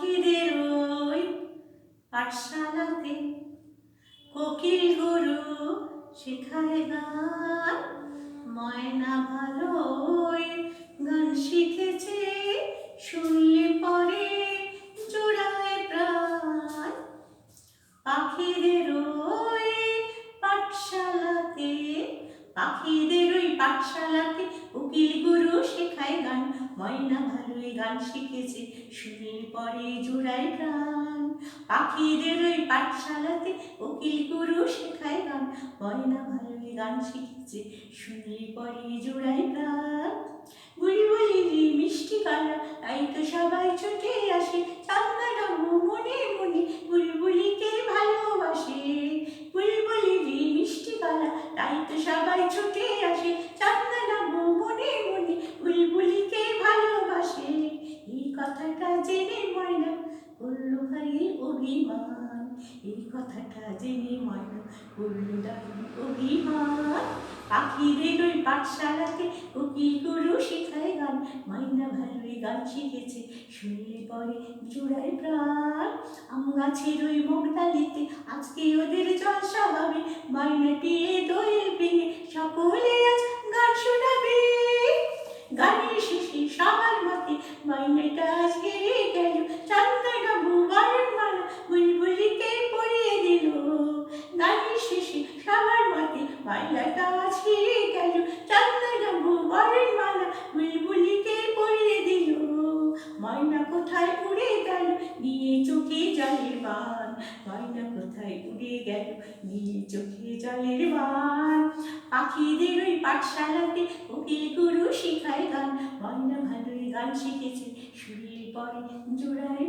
পাখিদের ওই পাঠশালাতে কোকিল গুরু শেখায় গান। ময়না ভালো গান শিখেছে, শুনলে পরে জোড়ায় প্রাণ। পাখিদের ওই পাঠশালাতে, পাখিদের ওই পাঠশালাতে কোকিল গুরু শেখায় গান। ময়না ভালোই গান শিখেছে, শুনলে পরে জোড়ায় প্রাণ। পাখিদের ওই পাঠশালাতে কোকিল গুরু শেখায় গান। ময়না ভালোই গান শিখেছে, শুনলে পরে জোড়ায় প্রাণ। বুলবুলির মিষ্টি গলা, তাই তো সবাই ছুটে আসে। চাঁদা মনে মনে বুলবুলিকে ভালোবাসে। বুলবুলির মিষ্টি গলা, তাই তো সবাই ছুটে আসে। চাঁদা মনে মনে বুলবুলিকে ভালোবাসে। এই কথাটা জেনে ময়না করল ভারী অভিমান। এই কথাটা জেনে ময়না করল দারুণ অভিমান। পাখিদের ওই পাঠশালাতে কোকিল গুরু শেখায় গান। ময়না ভালোই গান শিখেছে, শুনলে পরে জোড়ায় প্রাণ। আম গাছের ওই মুগডালিতে আজকে ওদের জলসা হবে। ময়নাটি দোয়েল ভেঙে সকলে আজ গান শোনাবে। গানের শেষে সবার মতে ময়নাটা আজ গেয়ে গেল। চাঁদা বরণমালা বুলবুলিকে পরিয়ে দিল। গানের শেষে সবার মতে ময়নাটা আজ গেয়ে গেল। চাঁদা বরণমালা বুলবুলিকে পরিয়ে দিল। ময়না কোথায় উড়ে গেল নিয়ে চোখে জলের বান। ময়না কোথায় উড়ে গেল নিয়ে চোখে জলের বান। পাখিদের ওই পাঠশালাতে কোকিল গুরু শেখায় গান। ময়না ভালোই গান শিখেছে, শুনলে পরে জোড়ায়